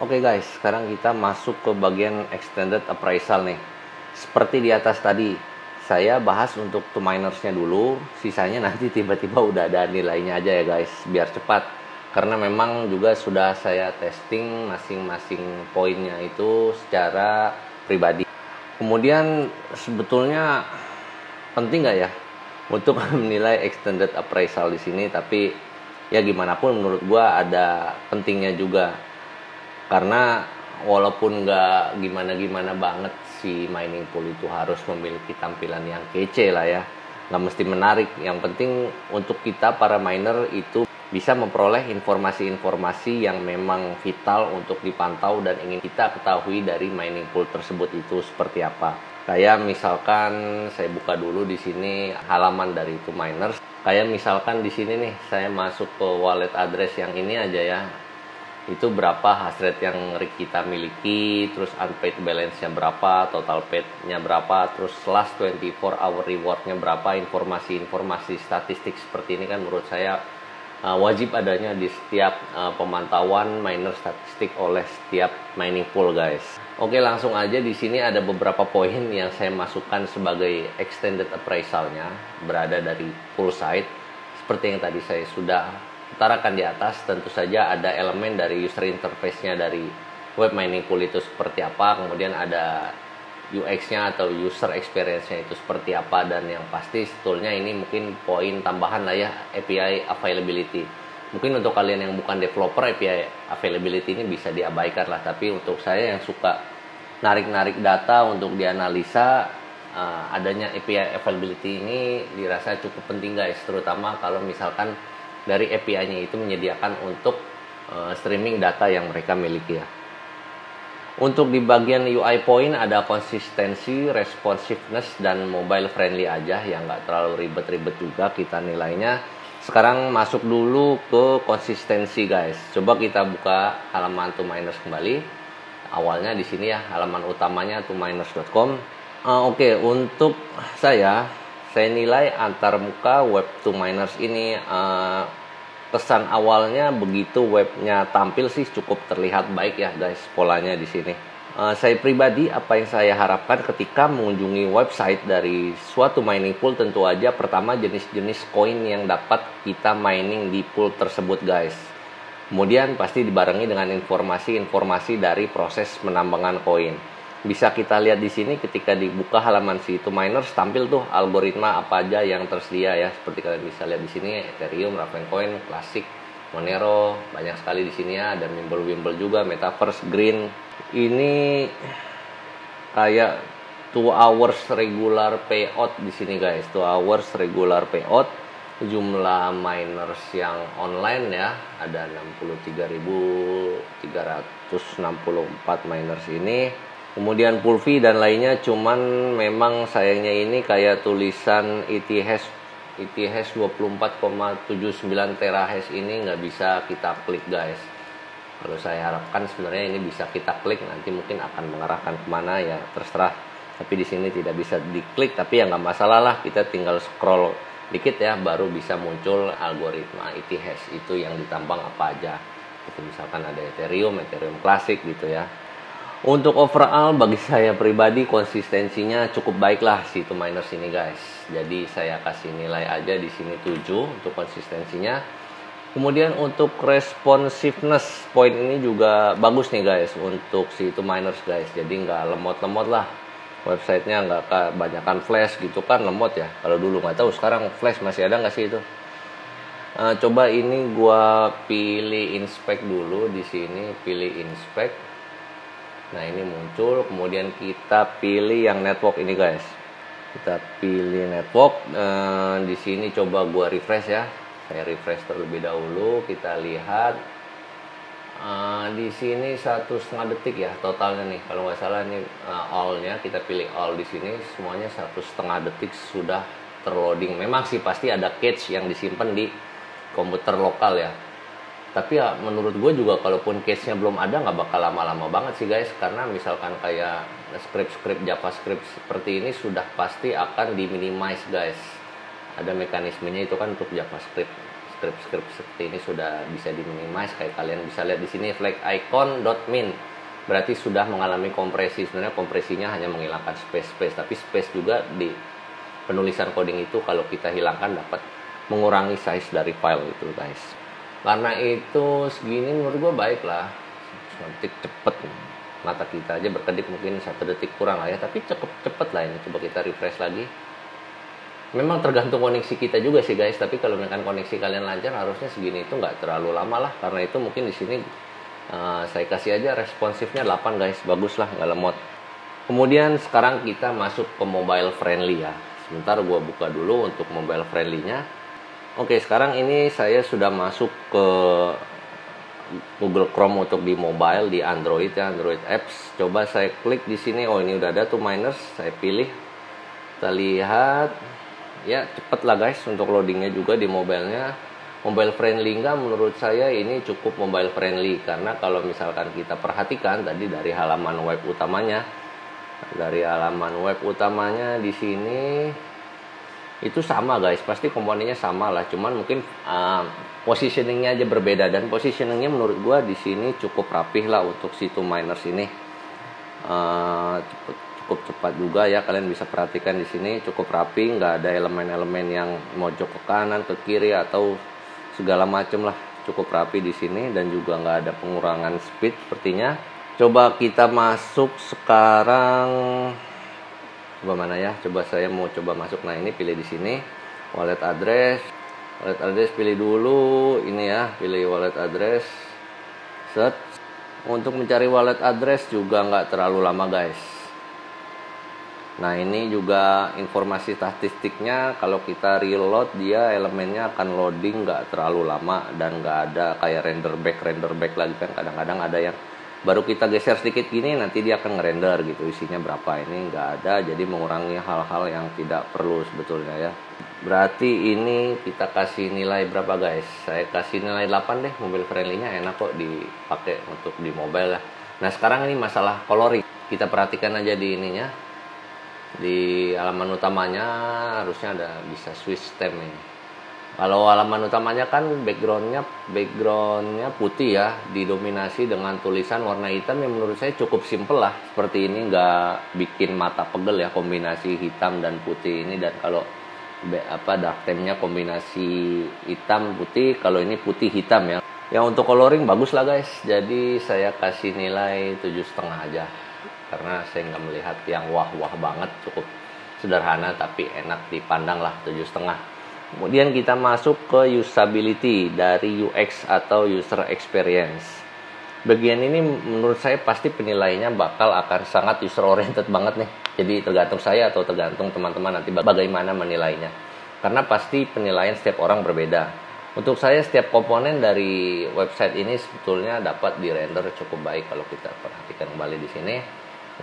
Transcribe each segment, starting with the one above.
Oke guys, sekarang kita masuk ke bagian extended appraisal nih. Seperti di atas tadi, saya bahas untuk two minersnya dulu, sisanya nanti tiba-tiba udah ada nilainya aja ya guys, biar cepat. Karena memang juga sudah saya testing masing-masing poinnya itu secara pribadi. Kemudian sebetulnya penting nggak ya untuk menilai extended appraisal di sini, tapi ya gimana pun menurut gua ada pentingnya juga. Karena walaupun nggak gimana-gimana banget si mining pool itu harus memiliki tampilan yang kece lah ya, nggak mesti menarik. Yang penting untuk kita para miner itu bisa memperoleh informasi-informasi yang memang vital untuk dipantau dan ingin kita ketahui dari mining pool tersebut itu seperti apa. Kayak misalkan saya buka dulu di sini halaman dari itu miners. Kayak misalkan di sini nih saya masuk ke wallet address yang ini aja ya. Itu berapa hash rate yang kita miliki, terus unpaid balance-nya berapa, total paid-nya berapa, terus last 24 hour reward-nya berapa. Informasi-informasi statistik seperti ini kan menurut saya wajib adanya di setiap pemantauan miner statistik oleh setiap mining pool guys. Oke, langsung aja di sini ada beberapa poin yang saya masukkan sebagai extended appraisal-nya berada dari pool side. Seperti yang tadi saya sudah utarakan di atas, tentu saja ada elemen dari user interface-nya dari web mining pool itu seperti apa, kemudian ada UX-nya atau user experience-nya itu seperti apa, dan yang pasti sebetulnya ini mungkin poin tambahan lah ya, API availability. Mungkin untuk kalian yang bukan developer, API availability ini bisa diabaikan lah, tapi untuk saya yang suka narik-narik data untuk dianalisa, adanya API availability ini dirasa cukup penting guys, terutama kalau misalkan dari API-nya itu menyediakan untuk streaming data yang mereka miliki ya. Untuk di bagian UI point ada konsistensi, responsiveness, dan mobile friendly aja yang nggak terlalu ribet-ribet juga kita nilainya. Sekarang masuk dulu ke konsistensi guys. Coba kita buka halaman TwoMiners kembali. Awalnya di sini ya, halaman utamanya twominers.com. Oke, untuk saya nilai antar muka web TwoMiners ini kesan awalnya begitu webnya tampil sih cukup terlihat baik ya guys, polanya di sini. Saya pribadi apa yang saya harapkan ketika mengunjungi website dari suatu mining pool, tentu aja pertama jenis-jenis koin yang dapat kita mining di pool tersebut guys. Kemudian pasti dibarengi dengan informasi-informasi dari proses penambangan koin. Bisa kita lihat di sini ketika dibuka halaman si TwoMiners tampil tuh algoritma apa aja yang tersedia ya. Seperti kalian bisa lihat di sini Ethereum, Ravencoin, Classic, Monero, banyak sekali di sini ya. Ada Mimble juga, Metaverse, Green. Ini kayak 2 hours regular payout di sini guys. 2 hours regular payout. Jumlah miners yang online ya ada 63.364 miners ini. Kemudian pool fee dan lainnya, cuman memang sayangnya ini kayak tulisan ETH 24,79 terahash ini nggak bisa kita klik guys. Kalau saya harapkan sebenarnya ini bisa kita klik, nanti mungkin akan mengarahkan kemana ya terserah. Tapi di sini tidak bisa diklik, tapi ya nggak masalah lah, kita tinggal scroll dikit ya baru bisa muncul algoritma ETH itu yang ditambang apa aja. Itu misalkan ada Ethereum Classic gitu ya. Untuk overall bagi saya pribadi konsistensinya cukup baik lah si TwoMiners ini guys. Jadi saya kasih nilai aja di sini 7 untuk konsistensinya. Kemudian untuk responsiveness point ini juga bagus nih guys untuk si TwoMiners guys. Jadi nggak lemot-lemot lah. Websitenya nggak kebanyakan flash gitu kan, lemot ya. Kalau dulu nggak tahu, sekarang flash masih ada nggak sih itu? Coba ini gua pilih inspect dulu di sini, pilih inspect. Nah ini muncul, kemudian kita pilih yang network ini guys. Kita pilih network. Di sini coba gua refresh ya. Saya refresh terlebih dahulu. Kita lihat di sini 1,5 detik ya totalnya nih. Kalau nggak salah ini all-nya, kita pilih all di sini. Semuanya 1,5 detik sudah terloading. Memang sih pasti ada cache yang disimpan di komputer lokal ya. Tapi ya menurut gue juga kalaupun case-nya belum ada nggak bakal lama-lama banget sih guys. Karena misalkan kayak script JavaScript seperti ini sudah pasti akan diminimize guys. Ada mekanismenya itu kan untuk JavaScript script seperti ini sudah bisa di-minimize. Kayak kalian bisa lihat di sini flag icon .min. Berarti sudah mengalami kompresi. Sebenarnya kompresinya hanya menghilangkan space, tapi space juga di penulisan coding itu kalau kita hilangkan dapat mengurangi size dari file itu, guys. Karena itu segini menurut gue baik lah. Detik cepet, mata kita aja berkedip mungkin 1 detik kurang lah ya, tapi cukup cepet lah ini. Coba kita refresh lagi. Memang tergantung koneksi kita juga sih, guys, tapi kalau misalkan koneksi kalian lancar harusnya segini itu nggak terlalu lama lah. Karena itu mungkin di sini saya kasih aja responsifnya 8, guys, bagus lah, nggak lemot. Kemudian sekarang kita masuk ke mobile friendly ya. Sebentar gue buka dulu untuk mobile friendly-nya. Oke, sekarang ini saya sudah masuk ke Google Chrome untuk di mobile, di Android ya, Android Apps. Coba saya klik di sini. Oh, ini udah ada tuh miners. Saya pilih. Kita lihat. Ya, cepet lah, guys, untuk loadingnya juga di mobilenya. Mobile friendly enggak? Menurut saya ini cukup mobile friendly. Karena kalau misalkan kita perhatikan tadi dari halaman web utamanya. Dari halaman web utamanya di sini. Itu sama, guys, pasti komponennya sama lah, cuman mungkin positioningnya aja berbeda. Dan positioningnya menurut gua di sini cukup rapih lah untuk si miners ini. Cukup cepat juga ya, kalian bisa perhatikan di sini cukup rapi, nggak ada elemen-elemen yang mojok ke kanan ke kiri atau segala macem lah, cukup rapi di sini. Dan juga nggak ada pengurangan speed sepertinya. Coba kita masuk sekarang. Coba mana ya? Coba saya mau coba masuk. Nah, ini pilih di sini wallet address. Wallet address pilih dulu ini ya, pilih wallet address. Set. Untuk mencari wallet address juga nggak terlalu lama, guys. Nah, ini juga informasi statistiknya. Kalau kita reload dia elemennya akan loading nggak terlalu lama dan nggak ada kayak render back lagi kan. Kadang-kadang ada yang baru kita geser sedikit gini nanti dia akan ngerender gitu isinya berapa. Ini nggak ada, jadi mengurangi hal-hal yang tidak perlu sebetulnya ya. Berarti ini kita kasih nilai berapa, guys? Saya kasih nilai 8 deh. Mobile friendly-nya enak kok dipakai untuk di mobile lah. Nah, sekarang ini masalah coloring. Kita perhatikan aja di ininya. Di halaman utamanya harusnya ada bisa switch stem ini. Kalau halaman utamanya kan backgroundnya putih ya, didominasi dengan tulisan warna hitam yang menurut saya cukup simple lah. Seperti ini, nggak bikin mata pegel ya, kombinasi hitam dan putih ini. Dan kalau dark theme-nya kombinasi hitam putih, kalau ini putih hitam ya. Yang untuk coloring bagus lah, guys. Jadi saya kasih nilai 7,5 aja. Karena saya nggak melihat yang wah-wah banget, cukup sederhana tapi enak dipandang lah, 7,5. Kemudian kita masuk ke usability dari UX atau user experience. Bagian ini menurut saya pasti penilaiannya bakal akan sangat user oriented banget nih. Jadi tergantung saya atau tergantung teman-teman nanti bagaimana menilainya. Karena pasti penilaian setiap orang berbeda. Untuk saya setiap komponen dari website ini sebetulnya dapat dirender cukup baik kalau kita perhatikan kembali di sini.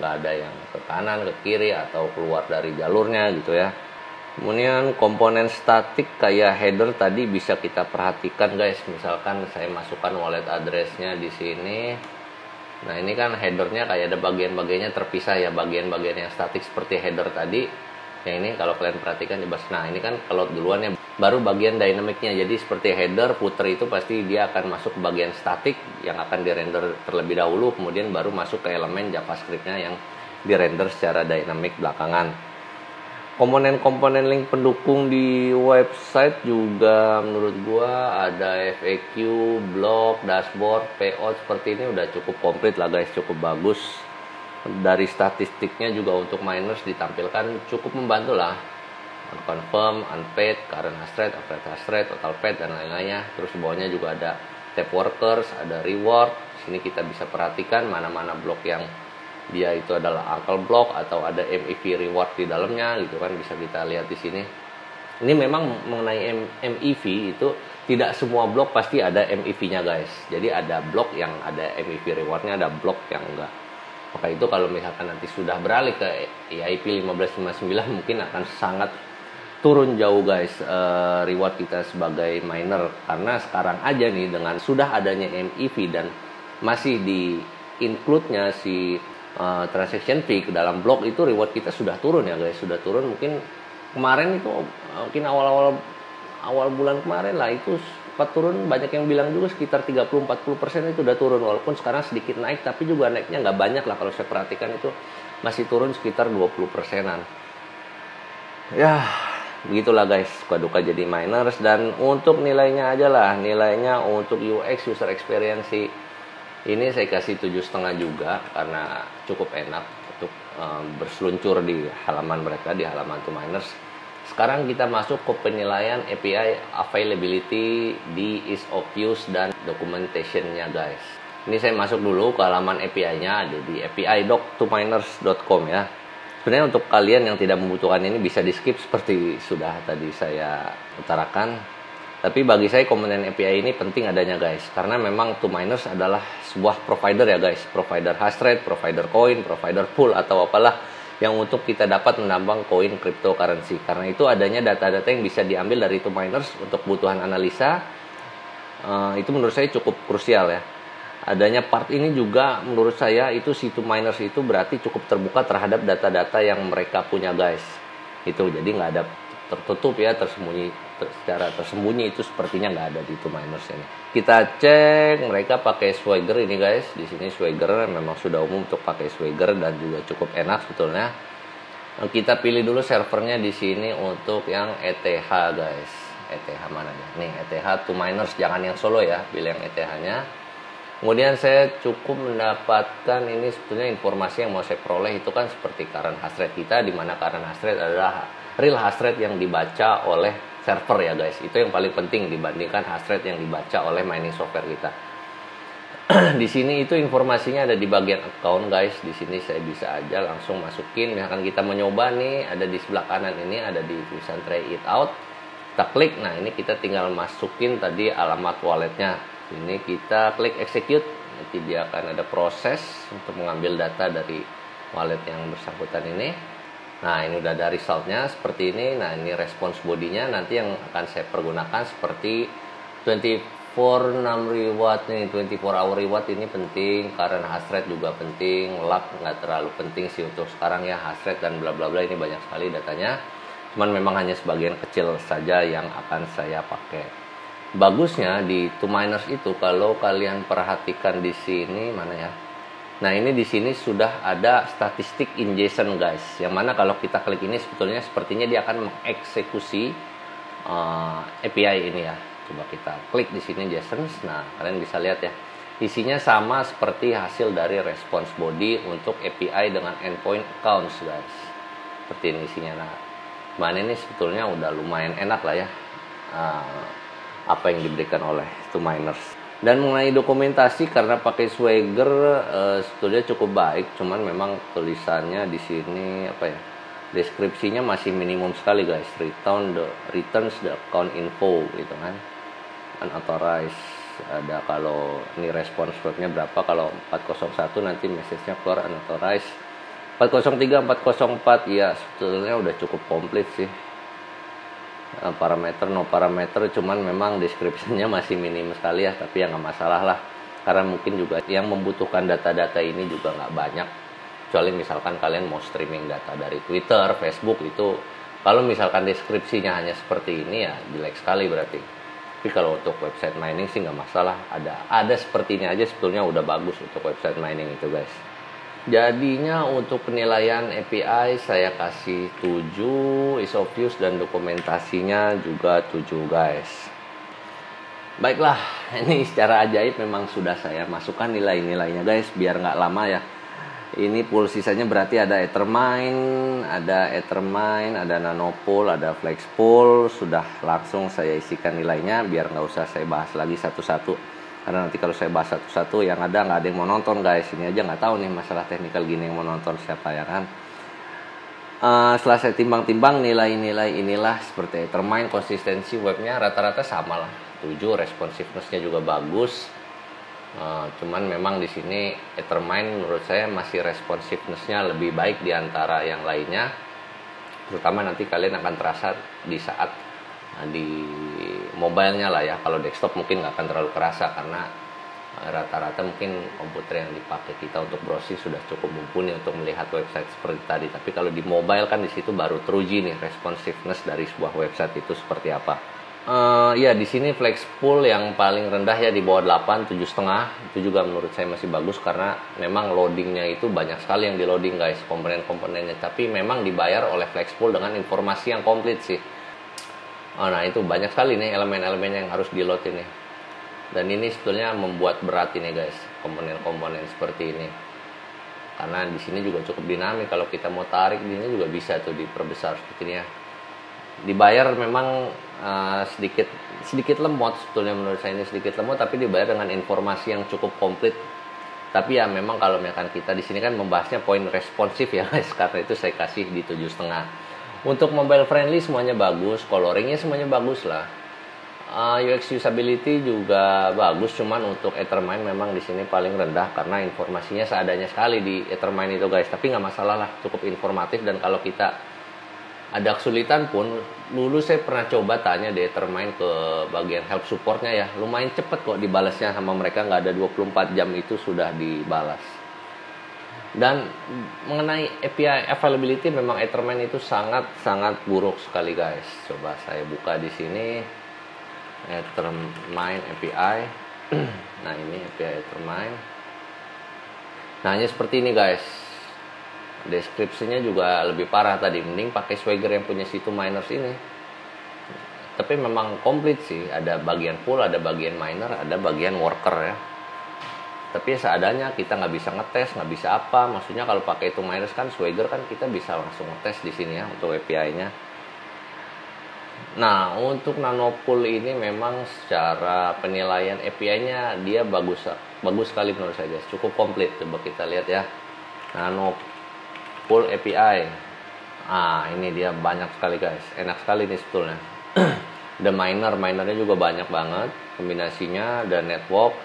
Nggak ada yang ke kanan, ke kiri atau keluar dari jalurnya gitu ya. Kemudian komponen statik kayak header tadi bisa kita perhatikan, guys. Misalkan saya masukkan wallet address-nya di sini. Nah, ini kan headernya kayak ada bagian-bagiannya terpisah ya, bagian-bagian yang statik seperti header tadi. Yang ini kalau kalian perhatikan coba. Nah, ini kan kalau duluan ya, baru bagian dynamicnya. Jadi seperti header, footer itu pasti dia akan masuk ke bagian statik yang akan dirender terlebih dahulu, kemudian baru masuk ke elemen JavaScript-nya yang dirender secara dynamic belakangan. Komponen-komponen link pendukung di website juga menurut gua ada FAQ, blog, dashboard, payout seperti ini udah cukup komplit lah, guys, cukup bagus. Dari statistiknya juga untuk miners ditampilkan cukup membantu lah. Confirm, unpaid, current hash rate, average hash rate, total paid dan lain-lainnya. Terus di bawahnya juga ada tab workers, ada reward. Sini kita bisa perhatikan mana-mana blok yang dia itu adalah uncle block atau ada MEV reward di dalamnya gitu kan, bisa kita lihat di sini. Ini memang mengenai MEV itu tidak semua blok pasti ada MEV-nya, guys. Jadi ada blok yang ada MEV rewardnya, ada blok yang enggak. Maka itu kalau misalkan nanti sudah beralih ke EIP 1559 mungkin akan sangat turun jauh, guys, reward kita sebagai miner. Karena sekarang aja nih dengan sudah adanya MEV dan masih di include-nya si transaction fee ke dalam blok itu, reward kita sudah turun ya, guys, sudah turun. Mungkin kemarin itu mungkin awal bulan kemarin lah itu sempat turun, banyak yang bilang juga sekitar 30-40% itu udah turun, walaupun sekarang sedikit naik, tapi juga naiknya nggak banyak lah. Kalau saya perhatikan itu masih turun sekitar 20%-an. Ya, begitulah guys, suka duka jadi miners. Dan untuk nilainya aja lah, nilainya untuk UX, user experience sih, ini saya kasih 7,5 juga, karena cukup enak untuk berseluncur di halaman mereka, di halaman 2Miners. Sekarang kita masuk ke penilaian API availability di ease of use dan documentation-nya guys. Ini saya masuk dulu ke halaman API-nya, ada di api.2miners.com ya. Sebenarnya untuk kalian yang tidak membutuhkan ini bisa di skip seperti sudah tadi saya utarakan. Tapi bagi saya komponen API ini penting adanya guys, karena memang 2Miners adalah sebuah provider ya guys, provider hash rate, provider coin, provider pool atau apalah yang untuk kita dapat menambang koin cryptocurrency. Karena itu adanya data-data yang bisa diambil dari 2Miners untuk kebutuhan analisa, itu menurut saya cukup krusial ya. Adanya part ini juga menurut saya itu si 2Miners itu berarti cukup terbuka terhadap data-data yang mereka punya guys. Itu jadi nggak ada tertutup ya, secara tersembunyi itu sepertinya nggak ada di 2Miners ini. Kita cek mereka pakai Swagger ini guys. Di sini Swagger memang sudah umum untuk pakai Swagger dan juga cukup enak sebetulnya. Kita pilih dulu servernya di sini untuk yang ETH guys. ETH mana ya? Nih ETH 2Miners, jangan yang solo ya, pilih yang ETH-nya. Kemudian saya cukup mendapatkan ini sebetulnya informasi yang mau saya peroleh itu kan seperti current hash rate kita, di mana current hash rate adalah real hash rate yang dibaca oleh server ya guys. Itu yang paling penting dibandingkan hash rate yang dibaca oleh mining software kita. Di sini itu informasinya ada di bagian account guys. Di sini saya bisa aja langsung masukin. Misalkan kita mencoba nih, ada di sebelah kanan ini ada di tulisan try it out. Kita klik. Nah ini kita tinggal masukin tadi alamat walletnya. Ini kita klik execute. Nanti dia akan ada proses untuk mengambil data dari wallet yang bersangkutan ini. Nah ini udah ada resultnya seperti ini. Nah ini response bodinya nanti yang akan saya pergunakan seperti 24 reward nih, 24 hour reward ini penting, karena hash rate juga penting, luck nggak terlalu penting sih untuk sekarang ya, hash rate dan bla bla bla ini banyak sekali datanya. Cuman memang hanya sebagian kecil saja yang akan saya pakai. Bagusnya di 2Miners itu kalau kalian perhatikan di sini mana ya. Nah, ini di sini sudah ada statistik ingestion guys. Yang mana kalau kita klik ini sebetulnya sepertinya dia akan mengeksekusi API ini ya. Coba kita klik di sini JSON. Nah, kalian bisa lihat ya. Isinya sama seperti hasil dari response body untuk API dengan endpoint accounts guys. Seperti ini isinya. Nah, mana ini sebetulnya udah lumayan enak lah ya. Apa yang diberikan oleh 2Miners. Dan mengenai dokumentasi karena pakai Swagger sebetulnya cukup baik, cuman memang tulisannya di sini apa ya, deskripsinya masih minimum sekali guys. Returns the account info gitu kan, unauthorized. Ada kalau ini response webnya berapa, kalau 401 nanti message-nya keluar unauthorized. 403 404 ya sebetulnya udah cukup komplit sih. Parameter no parameter, cuman memang deskripsinya masih minim sekali ya, tapi ya nggak masalah lah, karena mungkin juga yang membutuhkan data-data ini juga nggak banyak, kecuali misalkan kalian mau streaming data dari Twitter, Facebook itu kalau misalkan deskripsinya hanya seperti ini ya jelek sekali berarti. Tapi kalau untuk website mining sih nggak masalah, ada seperti ini aja sebetulnya udah bagus untuk website mining itu guys. Jadinya untuk penilaian API saya kasih 7, ease of use dan dokumentasinya juga 7 guys. Baiklah, ini secara ajaib memang sudah saya masukkan nilai-nilainya guys, biar nggak lama ya. Ini pool sisanya berarti ada Ethermine, ada Nanopool, ada Flexpool. Sudah langsung saya isikan nilainya biar nggak usah saya bahas lagi satu-satu. Karena nanti kalau saya bahas satu-satu yang ada nggak ada yang mau nonton guys. Ini aja nggak tahu nih masalah teknikal gini yang mau nonton siapa ya kan. Setelah saya timbang-timbang nilai-nilai inilah seperti Ethermine, konsistensi webnya rata-rata sama lah 7, responsiveness-nya juga bagus. Cuman memang di sini Ethermine menurut saya masih responsiveness-nya lebih baik di antara yang lainnya. Terutama nanti kalian akan terasa di saat di mobile-nya lah ya. Kalau desktop mungkin nggak akan terlalu kerasa karena rata-rata mungkin komputer yang dipakai kita untuk browsing sudah cukup mumpuni untuk melihat website seperti tadi. Tapi kalau di mobile kan di situ baru teruji nih responsiveness dari sebuah website itu seperti apa. Ya di sini flex pool yang paling rendah ya di bawah 8, 7,5. Itu juga menurut saya masih bagus karena memang loadingnya itu banyak sekali yang di loading guys, komponen-komponennya. Tapi memang dibayar oleh flex pool dengan informasi yang komplit sih. Nah itu banyak sekali nih elemen-elemen yang harus di load ini. Dan ini sebetulnya membuat berat ini guys, komponen-komponen seperti ini. Karena di sini juga cukup dinamik, kalau kita mau tarik di sini juga bisa tuh diperbesar seperti ini ya. Dibayar memang sedikit lemot sebetulnya, menurut saya ini sedikit lemot, tapi dibayar dengan informasi yang cukup komplit. Tapi ya memang kalau misalkan kita di sini kan membahasnya poin responsif ya guys, karena itu saya kasih di 7,5. Untuk mobile friendly semuanya bagus, coloringnya semuanya bagus lah. UX usability juga bagus, cuman untuk Ethermine memang di sini paling rendah karena informasinya seadanya sekali di Ethermine itu guys. Tapi nggak masalah lah, cukup informatif. Dan kalau kita ada kesulitan pun, dulu saya pernah coba tanya di Ethermine ke bagian help supportnya ya, lumayan cepet kok dibalasnya sama mereka, nggak ada 24 jam itu sudah dibalas. Dan mengenai API availability memang Ethermine itu sangat buruk sekali guys. Coba saya buka di sini Ethermine API. Nah ini API Ethermine. Nah hanya seperti ini guys. Deskripsinya juga lebih parah tadi, mending pakai Swagger yang punya situ miners ini. Tapi memang komplit sih, ada bagian pool, ada bagian miner, ada bagian worker ya. Tapi seadanya, kita nggak bisa ngetes, nggak bisa apa. Maksudnya kalau pakai itu miners kan Swagger kan kita bisa langsung ngetes di sini ya untuk API-nya. Nah untuk Nanopool ini memang secara penilaian API-nya dia bagus sekali menurut saya guys, cukup komplit. Coba kita lihat ya, Nanopool API. Ini dia banyak sekali guys, enak sekali nih sebetulnya. Ada minernya juga banyak banget kombinasinya, ada network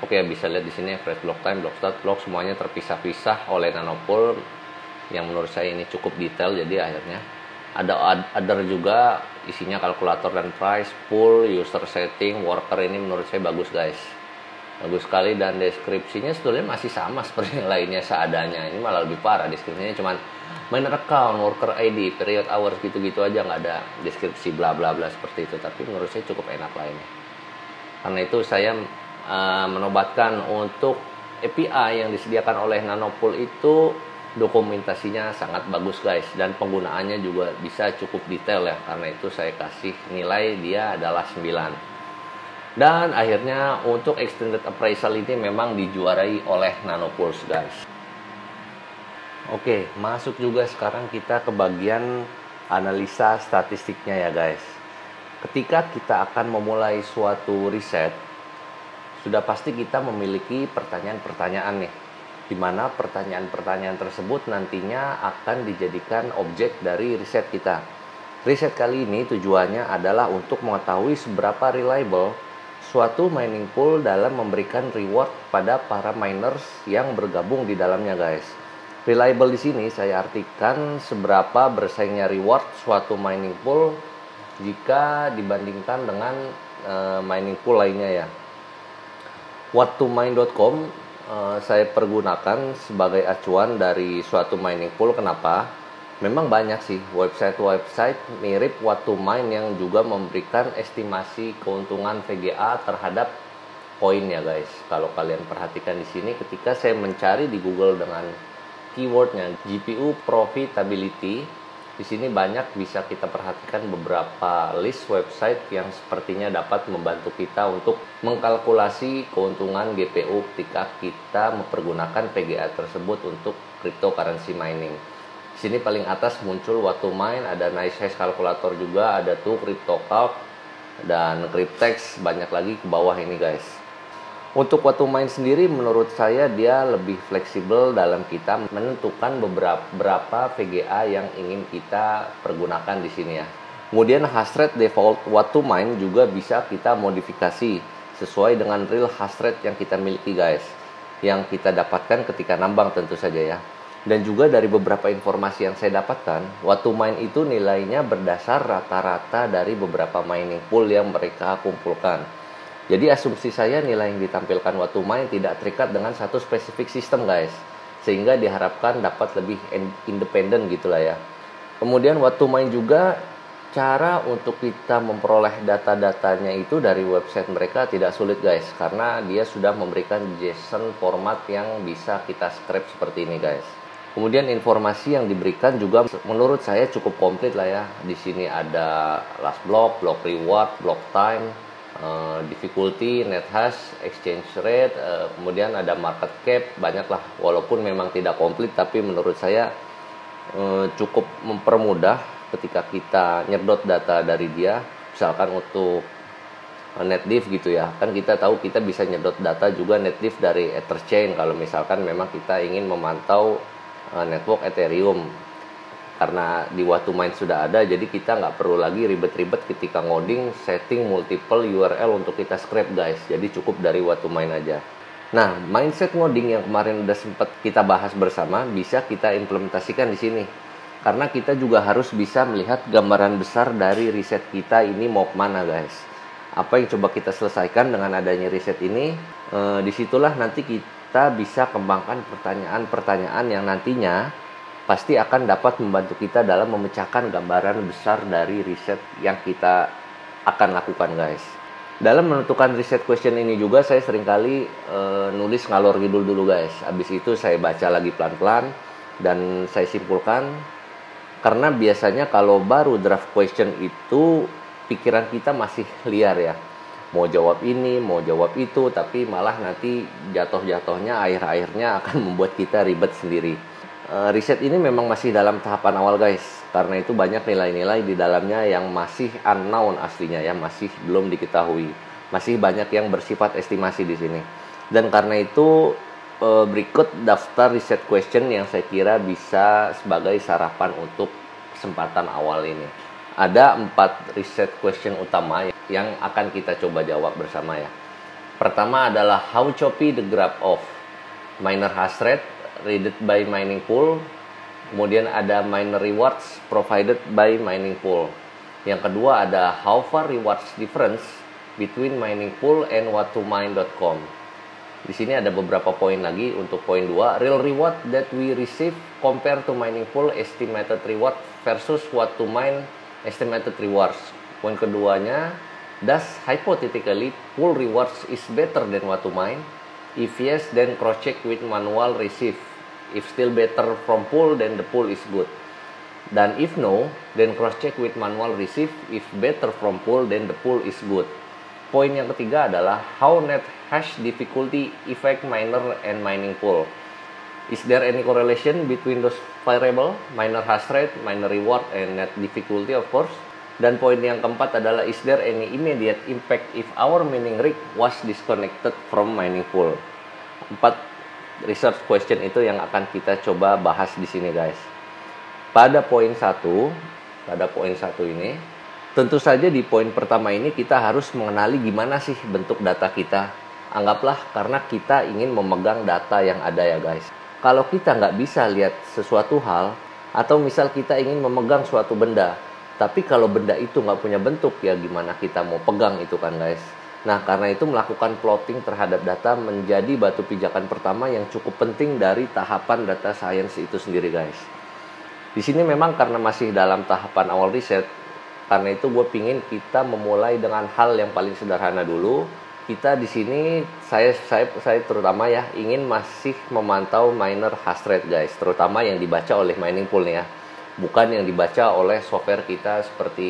ya, bisa lihat di sini fresh block time, block start, block semuanya terpisah-pisah oleh Nanopool yang menurut saya ini cukup detail. Jadi akhirnya ada other juga, isinya kalkulator dan price, pool, user setting, worker. Ini menurut saya bagus guys, bagus sekali. Dan deskripsinya sebetulnya masih sama seperti yang lainnya seadanya. Ini malah lebih parah, deskripsinya cuman miner account, worker ID, period hours, gitu-gitu aja, nggak ada deskripsi bla bla bla seperti itu. Tapi menurut saya cukup enak lainnya. Karena itu saya menobatkan untuk API yang disediakan oleh Nanopool itu dokumentasinya sangat bagus guys, dan penggunaannya juga bisa cukup detail ya. Karena itu saya kasih nilai dia adalah 9. Dan akhirnya untuk extended appraisal ini memang dijuarai oleh Nanopool guys. Oke, masuk juga sekarang kita ke bagian analisa statistiknya ya guys. Ketika kita akan memulai suatu riset, sudah pasti kita memiliki pertanyaan-pertanyaan nih, di mana pertanyaan-pertanyaan tersebut nantinya akan dijadikan objek dari riset kita. Riset kali ini tujuannya adalah untuk mengetahui seberapa reliable suatu mining pool dalam memberikan reward pada para miners yang bergabung di dalamnya guys. Reliable di sini saya artikan seberapa bersaingnya reward suatu mining pool jika dibandingkan dengan mining pool lainnya ya. What2mine.com saya pergunakan sebagai acuan dari suatu mining pool. Kenapa? Memang banyak sih website mirip What2mine yang juga memberikan estimasi keuntungan VGA terhadap koin ya guys. Kalau kalian perhatikan di sini, ketika saya mencari di Google dengan keywordnya GPU profitability, di sini banyak bisa kita perhatikan beberapa list website yang sepertinya dapat membantu kita untuk mengkalkulasi keuntungan GPU ketika kita mempergunakan VGA tersebut untuk cryptocurrency mining. Di sini paling atas muncul What2mine, ada NiceHash kalkulator juga, ada tuh CryptoCalc dan Cryptex, banyak lagi ke bawah ini guys. Untuk What2mine sendiri menurut saya dia lebih fleksibel dalam kita menentukan berapa VGA yang ingin kita pergunakan di sini ya. Kemudian hash rate default What2mine juga bisa kita modifikasi sesuai dengan real hash rate yang kita miliki guys, yang kita dapatkan ketika nambang tentu saja ya. Dan juga dari beberapa informasi yang saya dapatkan, What2mine itu nilainya berdasar rata-rata dari beberapa mining pool yang mereka kumpulkan. Jadi asumsi saya nilai yang ditampilkan What2mine tidak terikat dengan satu spesifik sistem guys, sehingga diharapkan dapat lebih independen gitulah ya. Kemudian What2mine juga Cara untuk kita memperoleh data-datanya itu dari website mereka tidak sulit guys, karena dia sudah memberikan JSON format yang bisa kita scrape seperti ini guys. Kemudian informasi yang diberikan juga menurut saya cukup komplit lah ya. Di sini ada last block, block reward, block time, difficulty, net hash, exchange rate, kemudian ada market cap, banyak lah. Walaupun memang tidak komplit, tapi menurut saya cukup mempermudah ketika kita nyedot data dari dia. Misalkan untuk netdiff gitu ya, kan kita tahu kita bisa nyedot data juga netdiff dari Etherchain kalau misalkan memang kita ingin memantau network Ethereum. Karena di Watu-Mine sudah ada, jadi kita nggak perlu lagi ribet-ribet ketika ngoding setting multiple URL untuk kita scrape guys. Jadi cukup dari Watu-Mine aja. Nah, mindset ngoding yang kemarin udah sempat kita bahas bersama bisa kita implementasikan di sini. Karena kita juga harus bisa melihat gambaran besar dari riset kita ini mau kemana guys. Apa yang coba kita selesaikan dengan adanya riset ini, disitulah nanti kita bisa kembangkan pertanyaan-pertanyaan yang nantinya pasti akan dapat membantu kita dalam memecahkan gambaran besar dari riset yang kita akan lakukan guys. Dalam menentukan riset question ini juga saya seringkali nulis ngalor ngidul dulu guys. Habis itu saya baca lagi pelan-pelan dan saya simpulkan. Karena biasanya kalau baru draft question itu pikiran kita masih liar ya. Mau jawab ini, mau jawab itu, tapi malah nanti jatuh-jatuhnya akhir-akhirnya akan membuat kita ribet sendiri. Riset ini memang masih dalam tahapan awal guys. Karena itu banyak nilai-nilai di dalamnya yang masih unknown aslinya ya, masih belum diketahui. Masih banyak yang bersifat estimasi di sini. Dan karena itu berikut daftar riset question yang saya kira bisa sebagai sarapan untuk kesempatan awal ini. Ada 4 riset question utama yang akan kita coba jawab bersama ya. Pertama adalah how choppy the graph of miner hash rate read by mining pool. Kemudian ada miner rewards provided by mining pool. Yang kedua ada how far rewards difference between mining pool and whatomine.com. Di sini ada beberapa poin lagi. Untuk poin 2, real reward that we receive compared to mining pool estimated reward versus Watu-Mine estimated rewards. Poin keduanya, does hypothetically pool rewards is better than Watu-Mine? If yes, then cross check with manual receive. If still better from pool, then the pool is good. Dan if no, then cross check with manual receive. If better from pool, then the pool is good. Poin yang ketiga adalah how net hash difficulty affect miner and mining pool. Is there any correlation between those variable, miner hash rate, miner reward, and net difficulty of course. Dan poin yang keempat adalah is there any immediate impact if our mining rig was disconnected from mining pool. 4 research question itu yang akan kita coba bahas di sini guys. Pada poin 1 ini, tentu saja di poin pertama ini kita harus mengenali gimana sih bentuk data kita. Anggaplah karena kita ingin memegang data yang ada ya guys. Kalau kita nggak bisa lihat sesuatu hal, atau misal kita ingin memegang suatu benda, tapi kalau benda itu nggak punya bentuk, ya gimana kita mau pegang itu kan guys. Nah karena itu melakukan plotting terhadap data menjadi batu pijakan pertama yang cukup penting dari tahapan data science itu sendiri guys. Di sini memang karena masih dalam tahapan awal riset, karena itu gue pingin kita memulai dengan hal yang paling sederhana dulu. Kita di sini saya terutama ya ingin masih memantau miner hash rate guys, terutama yang dibaca oleh mining pool nih ya, bukan yang dibaca oleh software kita seperti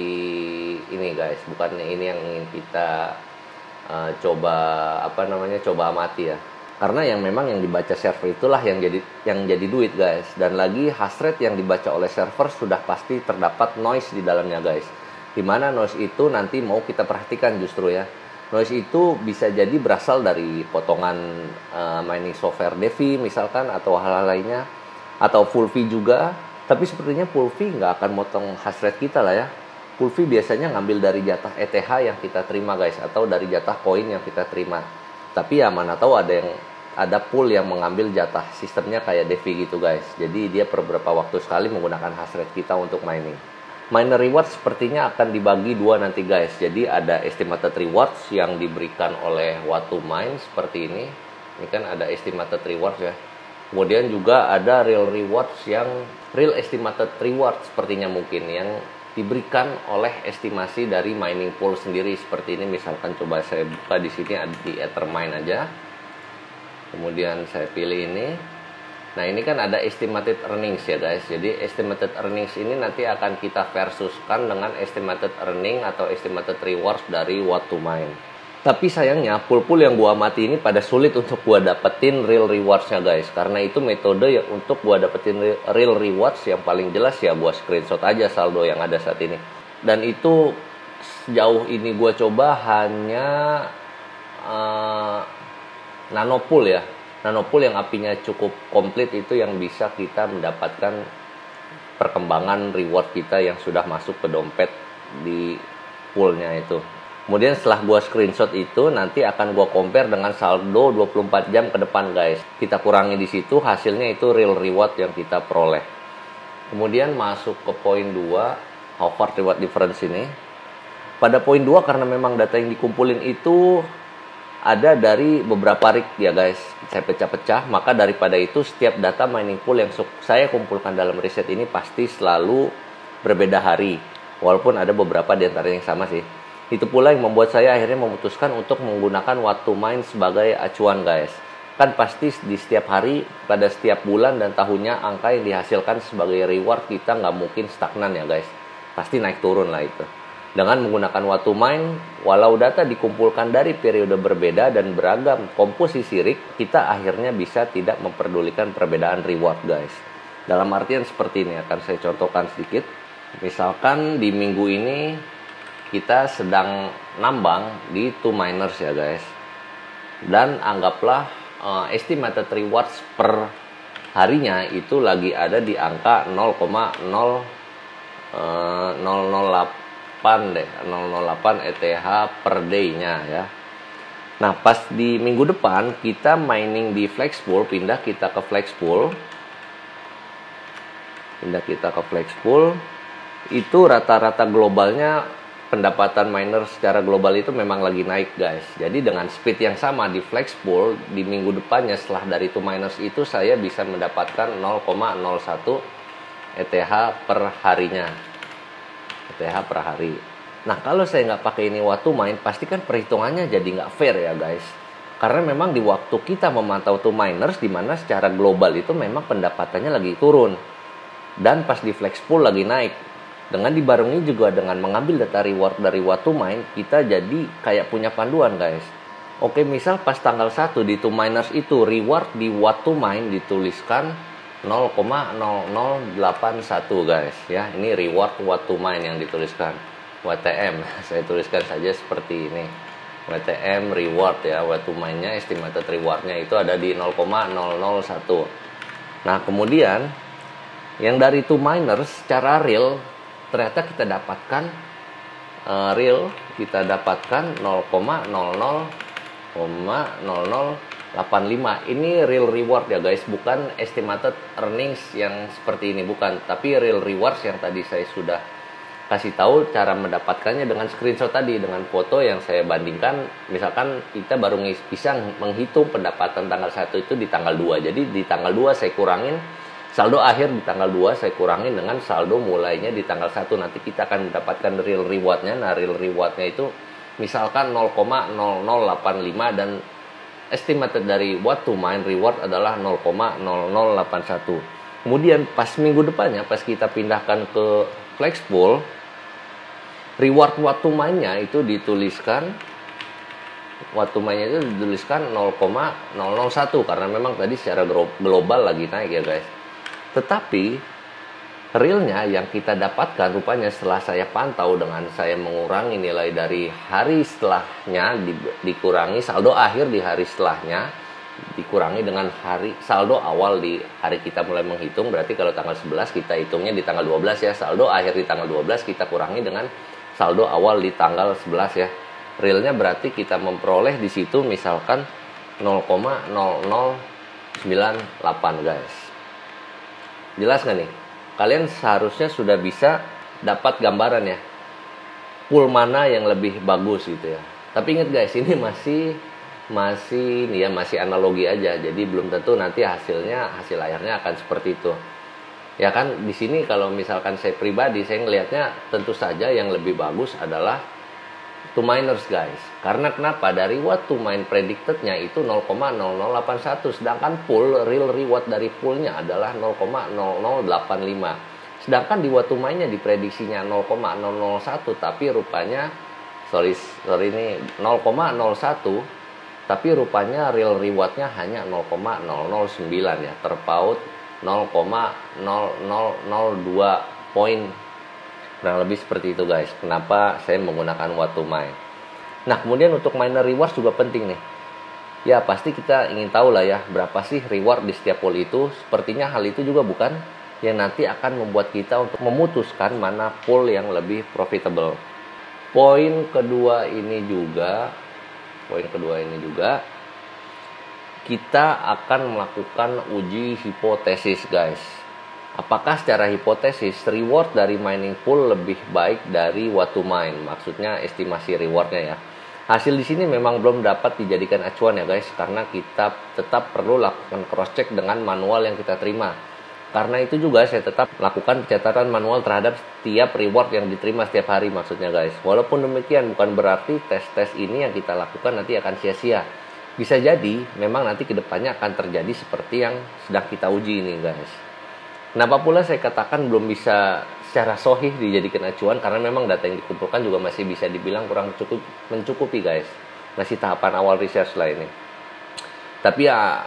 ini guys, bukan ini yang ingin kita coba amati ya. Karena yang memang yang dibaca server itulah yang jadi duit guys. Dan lagi hash rate yang dibaca oleh server sudah pasti terdapat noise di dalamnya guys. Dimana noise itu nanti mau kita perhatikan justru ya. Noise itu bisa jadi berasal dari potongan mining software DeFi misalkan, atau hal-hal lainnya, atau full fee juga. Tapi sepertinya full fee nggak akan motong hash rate kita lah ya. Full fee biasanya ngambil dari jatah ETH yang kita terima guys, atau dari jatah koin yang kita terima. Tapi ya mana tahu ada pool yang mengambil jatah sistemnya kayak DeFi gitu guys. Jadi dia per beberapa waktu sekali menggunakan hash rate kita untuk mining. Miner reward sepertinya akan dibagi 2 nanti guys. Jadi ada estimated rewards yang diberikan oleh Watu-Mine seperti ini. Ini kan ada estimated rewards ya. Kemudian juga ada real rewards yang real estimated reward sepertinya mungkin yang diberikan oleh estimasi dari mining pool sendiri. Seperti ini, misalkan coba saya buka di sini, ada di Ethermine aja. Kemudian saya pilih ini. Nah, ini kan ada estimated earnings ya guys. Jadi estimated earnings ini nanti akan kita versuskan dengan estimated earning atau estimated rewards dari what to mine. Tapi sayangnya pool-pool yang gua amati ini pada sulit untuk gua dapetin real rewards-nya guys. Karena itu metode yang untuk gua dapetin real rewards yang paling jelas ya gua screenshot aja saldo yang ada saat ini. Dan itu sejauh ini gua coba hanya nanopool ya. Nanopool yang apinya cukup komplit itu yang bisa kita mendapatkan perkembangan reward kita yang sudah masuk ke dompet di poolnya itu. Kemudian setelah gua screenshot itu nanti akan gua compare dengan saldo 24 jam ke depan guys. Kita kurangi di situ, hasilnya itu real reward yang kita peroleh. Kemudian masuk ke poin 2, how far reward difference ini. Pada poin 2 karena memang data yang dikumpulin itu ada dari beberapa rig ya guys. Saya pecah-pecah, maka daripada itu setiap data mining pool yang saya kumpulkan dalam riset ini pasti selalu berbeda hari. Walaupun ada beberapa di antaranya yang sama sih. Itu pula yang membuat saya akhirnya memutuskan untuk menggunakan what to mine sebagai acuan guys. Kan pasti di setiap hari, pada setiap bulan dan tahunnya angka yang dihasilkan sebagai reward kita nggak mungkin stagnan ya guys. Pasti naik turun lah itu. Dengan menggunakan what to mine, walau data dikumpulkan dari periode berbeda dan beragam komposisi rig, kita akhirnya bisa tidak memperdulikan perbedaan reward guys. Dalam artian seperti ini, akan saya contohkan sedikit. Misalkan di minggu ini kita sedang nambang di 2 miners ya guys, dan anggaplah estimated rewards per harinya itu lagi ada di angka 0,008 deh, 008 ETH per day-nya ya. Nah, pas di minggu depan kita mining di Flexpool, pindah kita ke Flexpool, itu rata-rata globalnya pendapatan miner secara global itu memang lagi naik guys. Jadi dengan speed yang sama di Flexpool di minggu depannya setelah dari 2 miners itu saya bisa mendapatkan 0,01 ETH per harinya. ETH per hari. Nah, kalau saya nggak pakai ini what to mine, pasti kan perhitungannya jadi nggak fair ya guys. Karena memang di waktu kita memantau 2 miners di mana secara global itu memang pendapatannya lagi turun. Dan pas di Flexpool lagi naik. Dengan dibarengi juga dengan mengambil data reward dari what to mine, kita jadi kayak punya panduan guys. Oke, misal pas tanggal 1 di 2 miners itu reward di what to mine dituliskan 0,0081 guys ya. Ini reward what to mine yang dituliskan. WTM, saya tuliskan saja seperti ini. WTM reward ya, what to mine-nya estimated reward-nya itu ada di 0,001. Nah, kemudian yang dari 2 miners secara real ternyata kita dapatkan 0,0085. Ini real reward ya guys, bukan estimated earnings yang seperti ini, bukan, tapi real rewards yang tadi saya sudah kasih tahu cara mendapatkannya dengan screenshot tadi, dengan foto yang saya bandingkan. Misalkan kita baru bisa menghitung pendapatan tanggal 1 itu di tanggal 2. Jadi di tanggal 2 saya kurangin saldo akhir, di tanggal 2 saya kurangin dengan saldo mulainya di tanggal 1. Nanti kita akan mendapatkan real reward-nya. Nah, real reward-nya itu misalkan 0,0085 dan estimated dari what to mine reward adalah 0,0081. Kemudian pas minggu depannya, pas kita pindahkan ke Flexpool, reward what to mine-nya itu dituliskan 0,001 karena memang tadi secara global lagi naik ya guys. Tetapi realnya yang kita dapatkan rupanya setelah saya pantau dengan saya mengurangi nilai dari hari setelahnya, dikurangi saldo akhir di hari setelahnya, dikurangi dengan saldo awal di hari kita mulai menghitung. Berarti kalau tanggal 11 kita hitungnya di tanggal 12 ya, saldo akhir di tanggal 12 kita kurangi dengan saldo awal di tanggal 11 ya. Realnya berarti kita memperoleh di situ misalkan 0,0098 guys. Jelas nggak nih? Kalian seharusnya sudah bisa dapat gambaran ya, pool mana yang lebih bagus gitu ya. Tapi ingat guys, ini masih analogi aja. Jadi belum tentu nanti hasil akhirnya akan seperti itu. Ya kan di sini kalau misalkan saya pribadi saya ngelihatnya tentu saja yang lebih bagus adalah to miners guys. Karena kenapa? Dari what to mine predictednya itu 0,0081, sedangkan pool real reward dari poolnya adalah 0,0085. Sedangkan di what to mine-nya diprediksinya 0,001, tapi rupanya sorry ini 0,01, tapi rupanya real rewardnya hanya 0,009 ya, terpaut 0,0002 poin. Kurang lebih seperti itu guys. Kenapa saya menggunakan what to mine. Nah kemudian untuk miner rewards juga penting nih. Ya pasti kita ingin tahu lah ya, berapa sih reward di setiap pool itu. Sepertinya hal itu juga bukan yang nanti akan membuat kita untuk memutuskan mana pool yang lebih profitable. Poin kedua ini juga kita akan melakukan uji hipotesis guys. Apakah secara hipotesis reward dari mining pool lebih baik dari what to mine? Maksudnya estimasi rewardnya ya. Hasil di sini memang belum dapat dijadikan acuan ya guys, karena kita tetap perlu lakukan cross check dengan manual yang kita terima. Karena itu juga saya tetap lakukan pencatatan manual terhadap setiap reward yang diterima setiap hari maksudnya guys. Walaupun demikian bukan berarti tes-tes ini yang kita lakukan nanti akan sia-sia. Bisa jadi memang nanti kedepannya akan terjadi seperti yang sedang kita uji ini guys. Kenapa pula saya katakan belum bisa secara sahih dijadikan acuan, karena memang data yang dikumpulkan juga masih bisa dibilang kurang mencukupi guys. Masih tahapan awal research lah ini. Tapi ya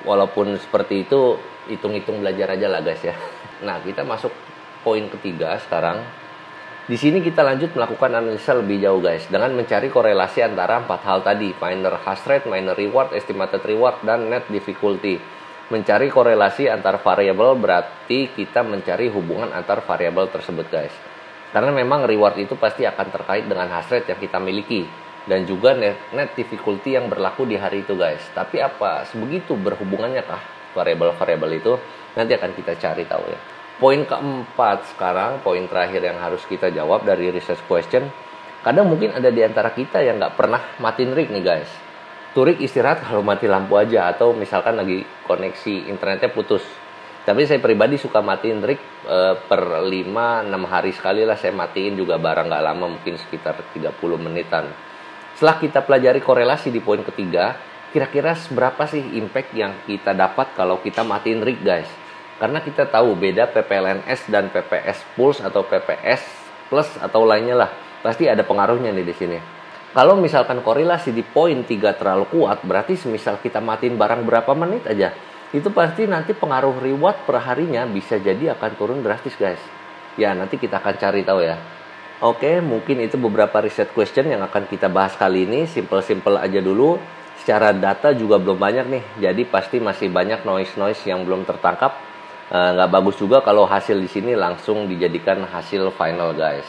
walaupun seperti itu, hitung-hitung belajar aja lah guys ya. Nah kita masuk poin ketiga sekarang. Di sini kita lanjut melakukan analisa lebih jauh guys, dengan mencari korelasi antara 4 hal tadi: miner hash rate, miner reward, estimated reward, dan net difficulty. Mencari korelasi antar variabel berarti kita mencari hubungan antar variabel tersebut guys. Karena memang reward itu pasti akan terkait dengan hash rate yang kita miliki, dan juga net difficulty yang berlaku di hari itu guys. Tapi apa sebegitu berhubungannya kah variabel-variabel itu? Nanti akan kita cari tahu ya. Poin keempat sekarang, poin terakhir yang harus kita jawab dari research question. Kadang mungkin ada di antara kita yang nggak pernah matiin rig nih guys. Tuh rig istirahat kalau mati lampu aja, atau misalkan lagi koneksi internetnya putus. Tapi saya pribadi suka matiin rig per 5-6 hari sekali lah saya matiin, juga barang nggak lama, mungkin sekitar 30 menitan. Setelah kita pelajari korelasi di poin ketiga, kira-kira seberapa sih impact yang kita dapat kalau kita matiin rig guys? Karena kita tahu beda PPLNS dan PPS Pulse atau PPS Plus atau lainnya lah. Pasti ada pengaruhnya nih di sini. Kalau misalkan korelasi di poin 3 terlalu kuat, berarti semisal kita matiin barang berapa menit aja, itu pasti nanti pengaruh reward per harinya bisa jadi akan turun drastis guys. Ya nanti kita akan cari tahu ya. Oke, mungkin itu beberapa research question yang akan kita bahas kali ini. Simple-simple aja dulu. Secara data juga belum banyak nih, jadi pasti masih banyak noise-noise yang belum tertangkap. Nggak bagus juga kalau hasil di sini langsung dijadikan hasil final guys.